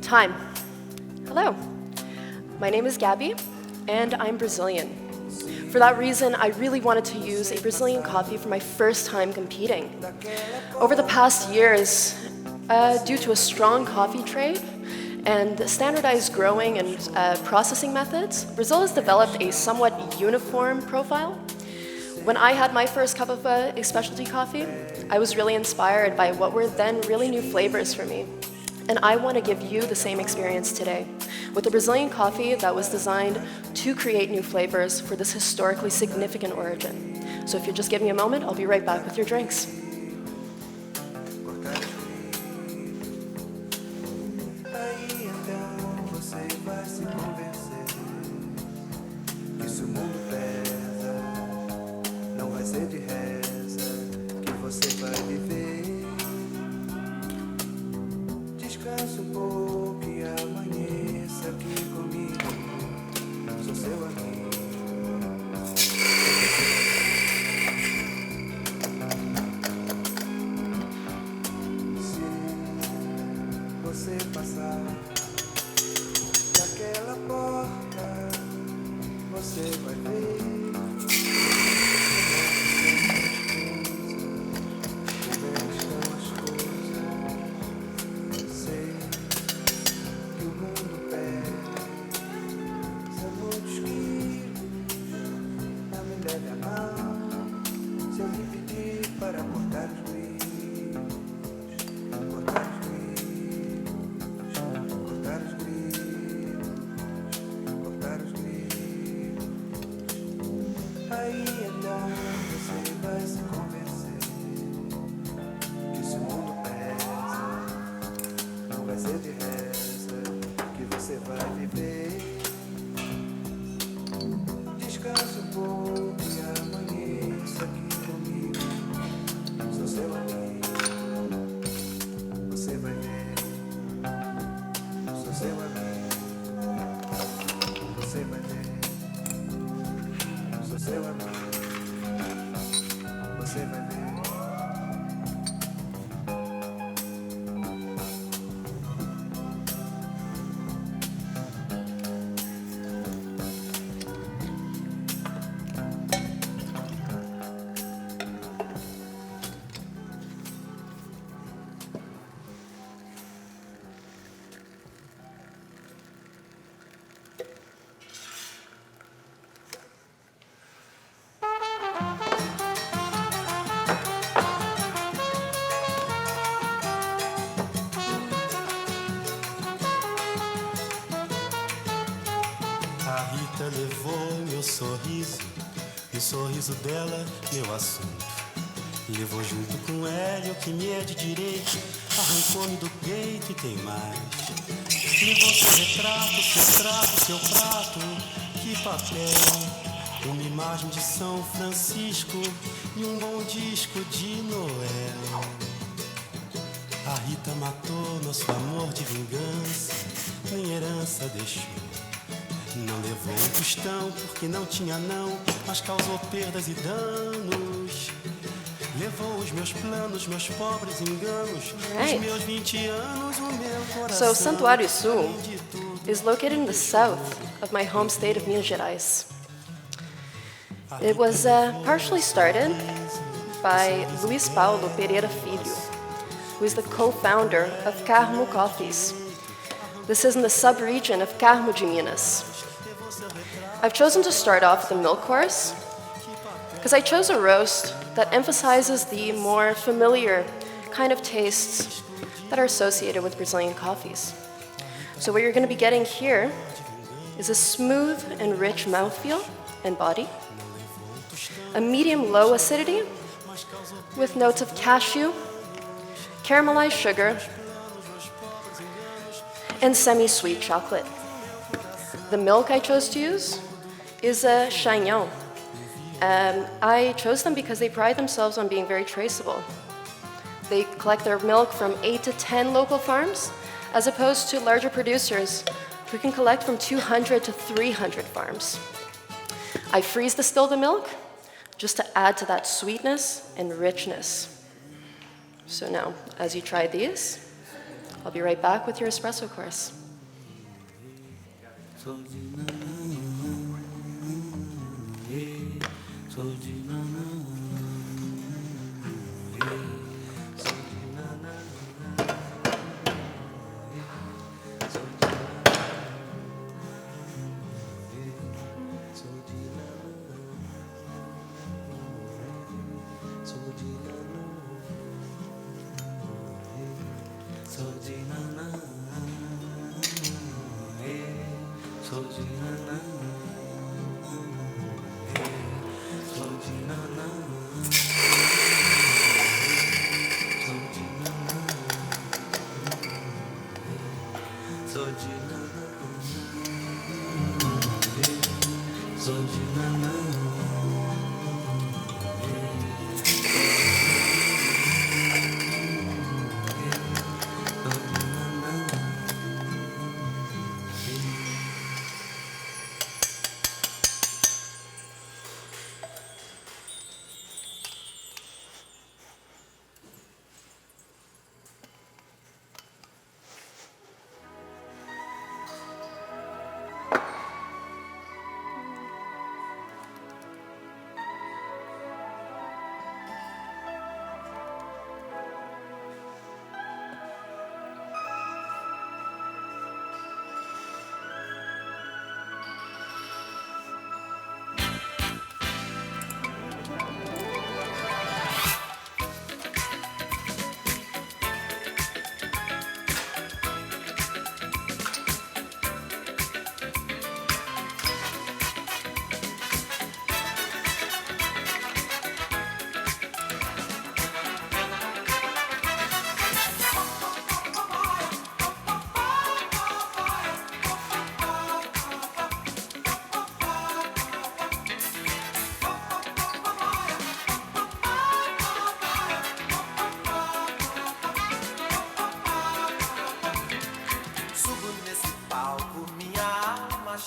Time. Hello. My name is Gabby, and I'm Brazilian. For that reason, I really wanted to use a Brazilian coffee for my first time competing. Over the past years, due to a strong coffee trade and standardized growing and processing methods, Brazil has developed a somewhat uniform profile. When I had my first cup of a specialty coffee, I was really inspired by what were then really new flavors for me. And I want to give you the same experience today with a Brazilian coffee that was designed to create new flavors for this historically significant origin. So if you'll just give me a moment, I'll be right back with your drinks. Levou meu sorriso, e o sorriso dela, meu assunto. Levou junto com ela o que me é de direito, arrancou-me do peito e tem mais. Levou seu retrato, seu trato, seu prato, que papel. Uma imagem de São Francisco e um bom disco de Noel. A Rita matou nosso amor de vingança, nem herança deixou. Não levou um tostão porque não tinha não, mas causou perdas e danos. Levou os meus planos, meus pobres enganos, os meus 20 anos, o meu coração. So Santuário Sul is located in the south of my home state of Minas Gerais. It was partially started by Luiz Paulo Pereira Filho, who is the co-founder of Carmo Coffees. This is in the sub-region of Carmo de Minas. I've chosen to start off with the milk course because I chose a roast that emphasizes the more familiar kind of tastes that are associated with Brazilian coffees. So what you're going to be getting here is a smooth and rich mouthfeel and body, a medium-low acidity with notes of cashew, caramelized sugar, and semi-sweet chocolate. The milk I chose to use is a Chagnon. I chose them because they pride themselves on being very traceable. They collect their milk from 8 to 10 local farms, as opposed to larger producers who can collect from 200 to 300 farms. I freeze distill the milk just to add to that sweetness and richness. So now, as you try these, I'll be right back with your espresso course.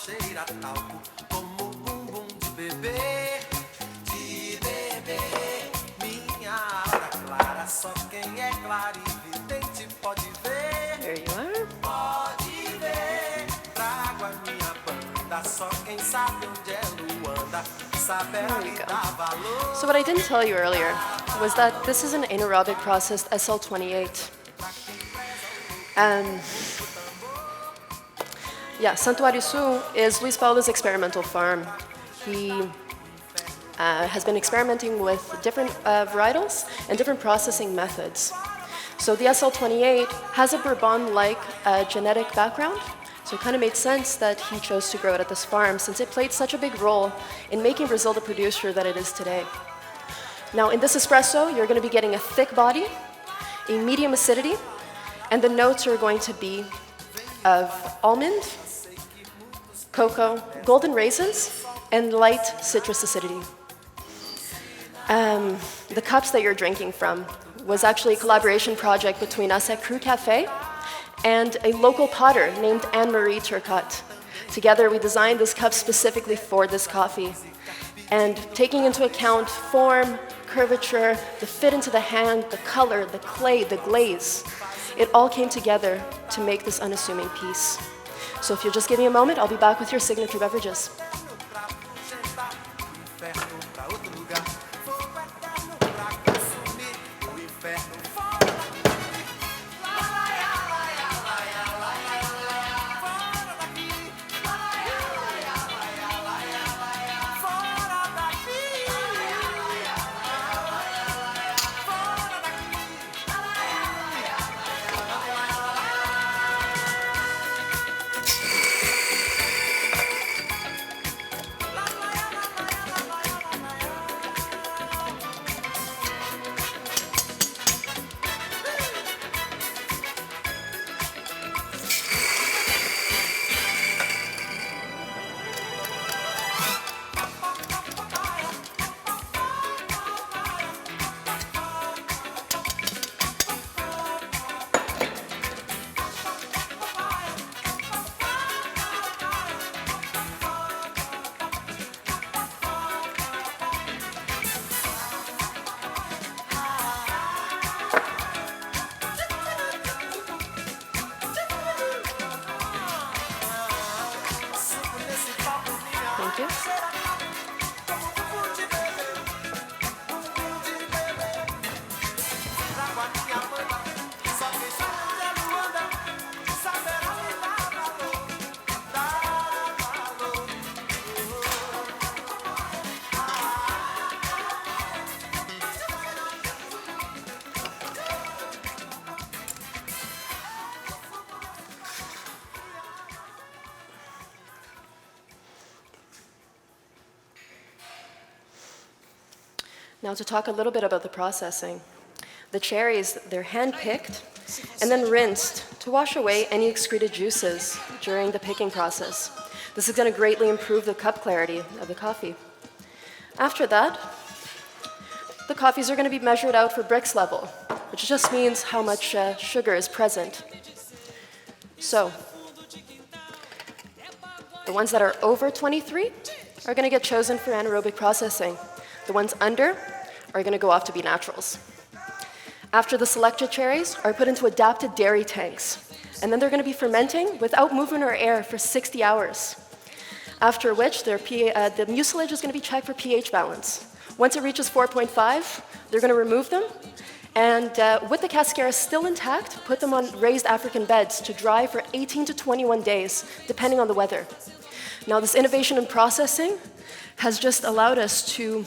cheira talco, como bumbum de bebê, minha aura clara, só quem é clarividente pode ver. There you are. Pode ver, trago a minha banda, só quem sabe onde é Luanda, saberá lhe dar valor. So what I didn't tell you earlier was that this is an anaerobic processed SL28. Yeah, Santuário Sul is Luis Paulo's experimental farm. He has been experimenting with different varietals and different processing methods. So the SL28 has a Bourbon-like genetic background, so it kind of made sense that he chose to grow it at this farm since it played such a big role in making Brazil the producer that it is today. Now in this espresso, you're going to be getting a thick body, a medium acidity, and the notes are going to be of almond, cocoa, golden raisins, and light citrus acidity. The cups that you're drinking from was actually a collaboration project between us at Crew Café and a local potter named Anne-Marie Turcotte. Together, we designed this cup specifically for this coffee. And taking into account form, curvature, the fit into the hand, the color, the clay, the glaze, it all came together to make this unassuming piece. So if you'll just give me a moment, I'll be back with your signature beverages. you. Now to talk a little bit about the processing. The cherries, they're hand-picked and then rinsed to wash away any excreted juices during the picking process. This is going to greatly improve the cup clarity of the coffee. After that, the coffees are going to be measured out for Brix level, which just means how much sugar is present. So, the ones that are over 23 are going to get chosen for anaerobic processing. The ones under are going to go off to be naturals. After the selected cherries are put into adapted dairy tanks, and then they're going to be fermenting without movement or air for 60 hours. After which, the mucilage is going to be checked for pH balance. Once it reaches 4.5, they're going to remove them, and with the cascara still intact, put them on raised African beds to dry for 18 to 21 days, depending on the weather. Now, this innovation in processing has just allowed us to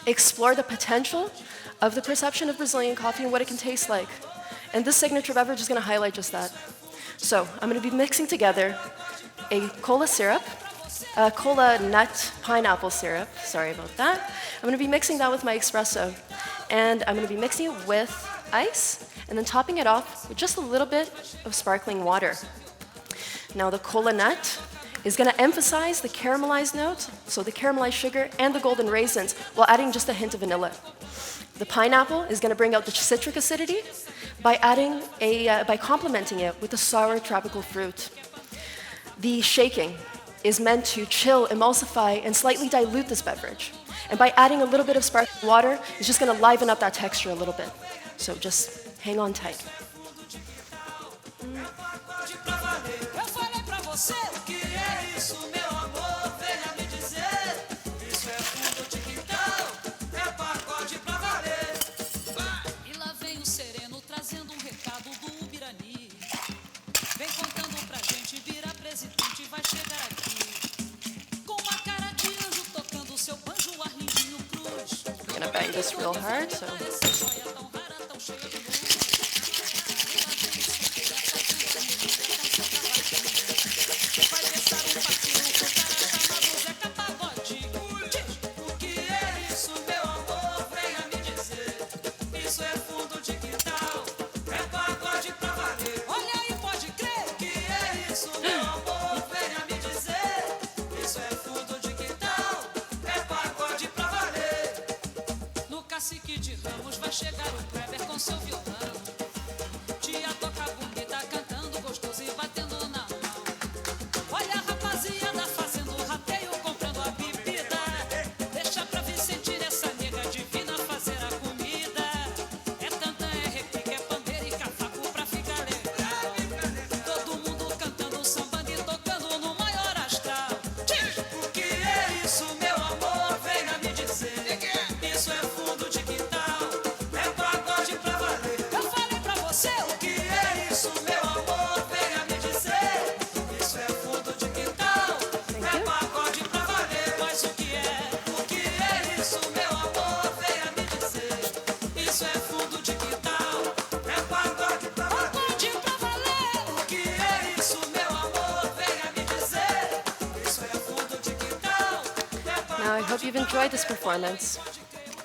explore the potential of the perception of Brazilian coffee and what it can taste like. And this signature beverage is going to highlight just that. So I'm going to be mixing together a cola syrup, a cola nut pineapple syrup, sorry about that. I'm going to be mixing that with my espresso. And I'm going to be mixing it with ice and then topping it off with just a little bit of sparkling water. Now the cola nut is going to emphasize the caramelized note, so the caramelized sugar and the golden raisins, while adding just a hint of vanilla. The pineapple is going to bring out the citric acidity by complementing it with a sour tropical fruit. The shaking is meant to chill, emulsify, and slightly dilute this beverage. And by adding a little bit of sparkling water, it's just going to liven up that texture a little bit. So just hang on tight. I'm gonna bang this real hard, so. I hope you've enjoyed this performance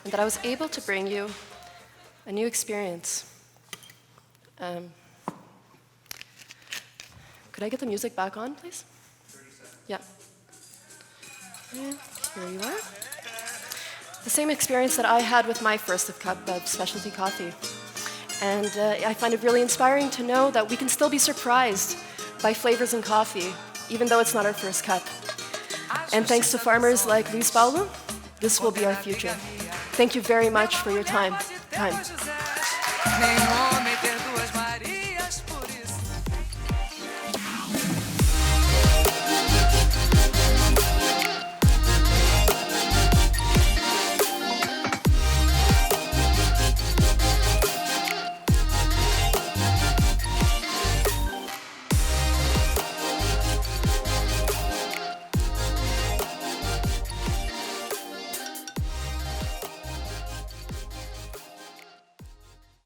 and that I was able to bring you a new experience. Could I get the music back on, please? Yeah. And here you are. The same experience that I had with my first cup of specialty coffee. And I find it really inspiring to know that we can still be surprised by flavors in coffee, even though it's not our first cup. And thanks to farmers like Luis Paulo, this will be our future. Thank you very much for your time.